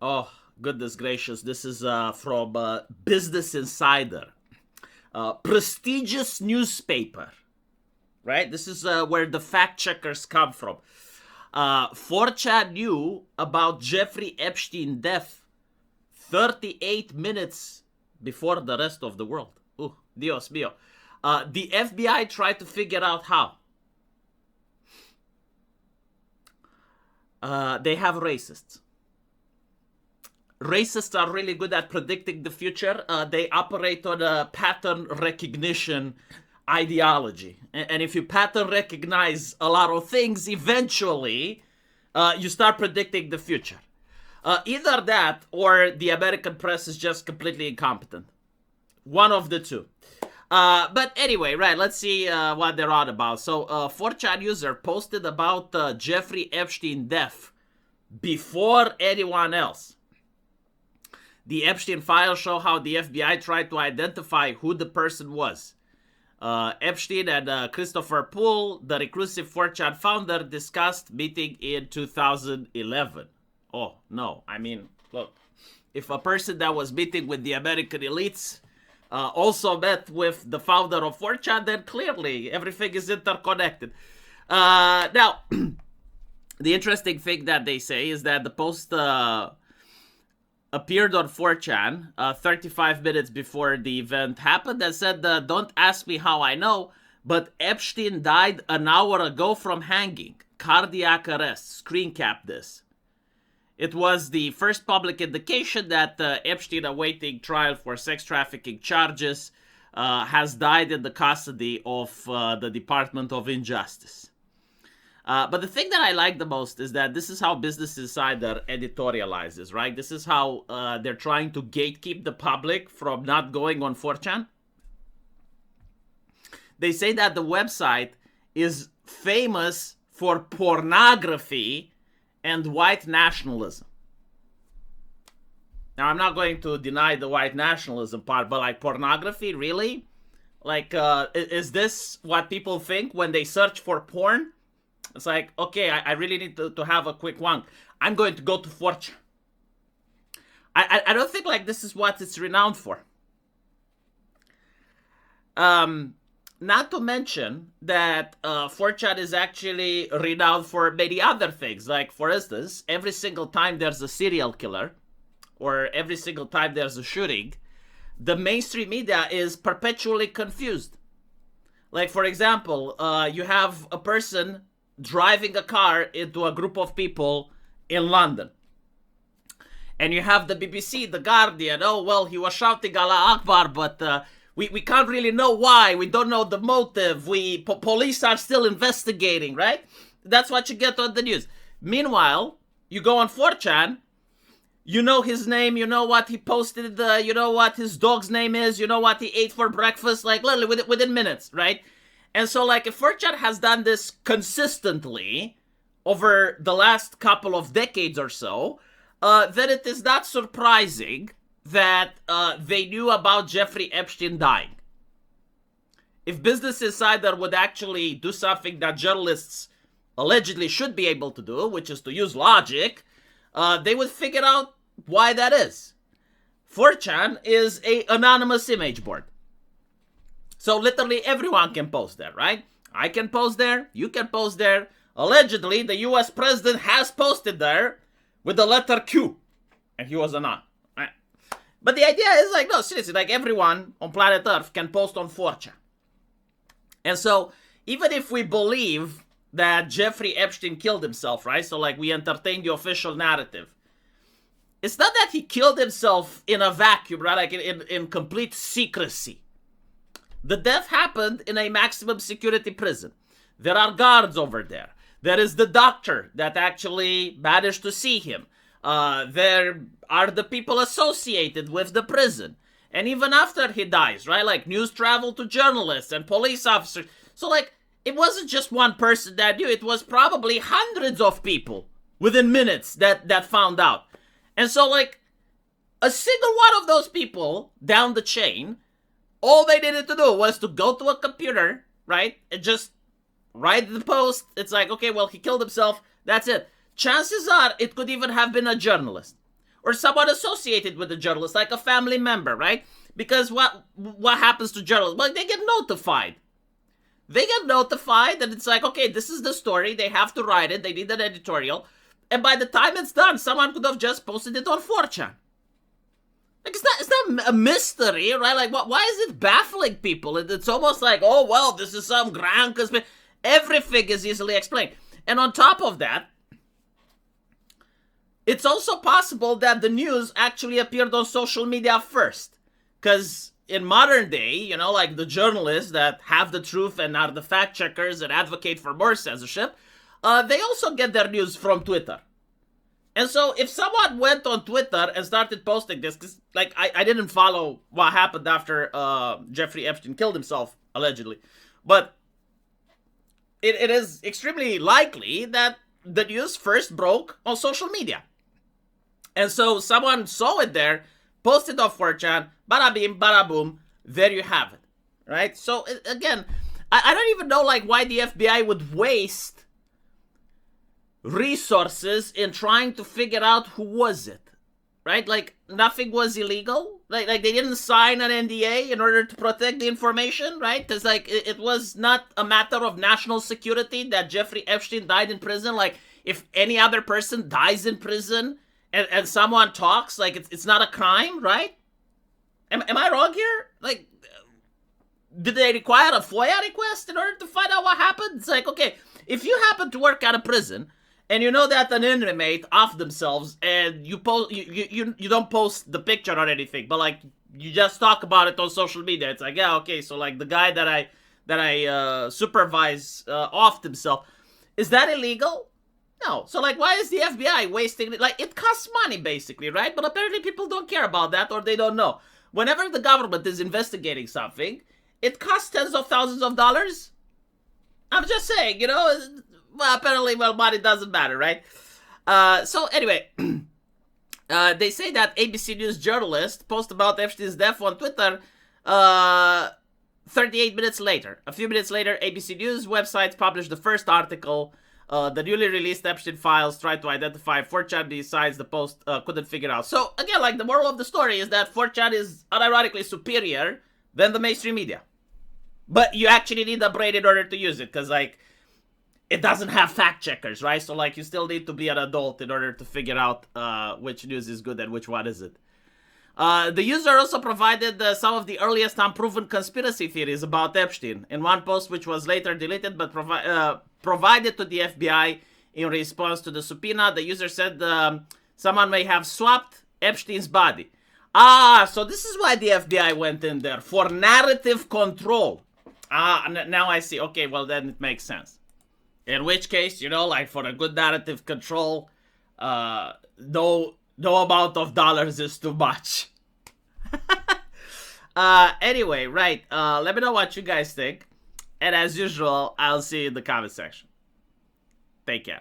Oh, goodness gracious. This is from Business Insider. Prestigious newspaper, right? This is where the fact checkers come from. 4chan knew about Jeffrey Epstein death 38 minutes before the rest of the world. Ooh, Dios mío. The FBI tried to figure out how. They have racists. Racists are really good at predicting the future. They operate on a pattern recognition ideology. And if you pattern recognize a lot of things, eventually you start predicting the future. Either that or the American press is just completely incompetent. One of the two. But anyway, right, let's see what they're on about. So, 4chan user posted about Jeffrey Epstein death before anyone else. The Epstein files show how the FBI tried to identify who the person was. Epstein and Christopher Poole, the reclusive 4chan founder, discussed meeting in 2011. Oh, no. I mean, look, if a person that was meeting with the American elites also met with the founder of 4chan, then clearly everything is interconnected. Now, the interesting thing that they say is that the post appeared on 4chan 35 minutes before the event happened and said, don't ask me how I know, but Epstein died an hour ago from hanging. Cardiac arrest. Screen cap this. It was the first public indication that Epstein, awaiting trial for sex trafficking charges, has died in the custody of the Department of Injustice. But the thing that I like the most is that this is how Business Insider editorializes, right? This is how they're trying to gatekeep the public from not going on 4chan. They say that the website is famous for pornography and white nationalism. Now, I'm not going to deny the white nationalism part, but like pornography, really? Like, is this what people think when they search for porn? It's like, okay, I really need to have a quick one. I'm going to go to 4chan. I don't think like this is what it's renowned for. Not to mention that 4chan is actually renowned for many other things. Like, for instance, every single time there's a serial killer, or every single time there's a shooting, the mainstream media is perpetually confused. Like, for example, you have a person driving a car into a group of people in London. And you have the BBC, The Guardian, oh, well, he was shouting Allah Akbar, but we can't really know why. We don't know the motive. Police are still investigating, right? That's what you get on the news. Meanwhile, you go on 4chan, you know his name, you know what he posted, you know what his dog's name is, you know what he ate for breakfast, like literally within minutes, right? And so, like, if 4chan has done this consistently over the last couple of decades or so, then it is not surprising that they knew about Jeffrey Epstein dying. If Business Insider would actually do something that journalists allegedly should be able to do, which is to use logic, they would figure out why that is. 4chan is an anonymous image board. So literally everyone can post there, right? I can post there, you can post there. Allegedly, the US president has posted there with the letter Q. And he was anon. Right? But the idea is like, no, seriously, like everyone on planet Earth can post on 4chan. And so, even if we believe that Jeffrey Epstein killed himself, right? So like we entertain the official narrative. It's not that he killed himself in a vacuum, right? Like in complete secrecy. The death happened in a maximum security prison. There are guards over there. There is the doctor that actually managed to see him. There are the people associated with the prison. And even after he dies, right? Like news travel to journalists and police officers. So like, it wasn't just one person that knew. It was probably hundreds of people within minutes that found out. And so like, a single one of those people down the chain, all they needed to do was to go to a computer, right? And just write the post. It's like, okay, well, he killed himself. That's it. Chances are it could even have been a journalist. or someone associated with the journalist, like a family member, right? Because what happens to journalists? Well, they get notified. They get notified, and it's like, okay, this is the story. They have to write it. They need an editorial. And by the time it's done, someone could have just posted it on 4chan. Like, it's not a mystery, right? Like, why is it baffling people? It's almost like, oh, well, this is some grand conspiracy. Everything is easily explained. And on top of that, it's also possible that the news actually appeared on social media first. Because in modern day, you know, like the journalists that have the truth and are the fact checkers and advocate for more censorship, they also get their news from Twitter. And so if someone went on Twitter and started posting this, because like I didn't follow what happened after Jeffrey Epstein killed himself, allegedly, but it is extremely likely that the news first broke on social media. And so someone saw it there, posted on 4chan, bada bing, bada boom, there you have it, right? So again, I don't even know like why the FBI would waste resources in trying to figure out who was it, right? Like nothing was illegal. Like they didn't sign an NDA in order to protect the information, right? Because like it was not a matter of national security that Jeffrey Epstein died in prison. Like if any other person dies in prison and someone talks, like it's not a crime, right? Am I wrong here? Like, did they require a FOIA request in order to find out what happened? It's like, okay, if you happen to work at a prison and you know that an inmate offed themselves and you don't post the picture or anything, but like you just talk about it on social media. It's like, yeah, okay, so like the guy that I supervise offed himself. Is that illegal? No. So like why is the FBI wasting it? Like it costs money basically, right? But apparently people don't care about that or they don't know. Whenever the government is investigating something, it costs tens of thousands of dollars. I'm just saying, you know, well, apparently, money doesn't matter, right? So anyway, they say that ABC News journalist posted about Epstein's death on Twitter 38 minutes later. A few minutes later, ABC News website published the first article. The newly released Epstein files tried to identify 4chan besides the post couldn't figure out. So again, like the moral of the story is that 4chan is unironically superior than the mainstream media. But you actually need a brain in order to use it, because like it doesn't have fact checkers, right? So like you still need to be an adult in order to figure out which news is good and which one isn't. The user also provided some of the earliest unproven conspiracy theories about Epstein. In one post, which was later deleted but provided to the FBI in response to the subpoena, the user said someone may have swapped Epstein's body. So this is why the FBI went in there, for narrative control. Now I see. Okay, well then it makes sense. In which case, you know, like for a good narrative control, no amount of dollars is too much. Anyway, right. Let me know what you guys think. And as usual, I'll see you in the comment section. Take care.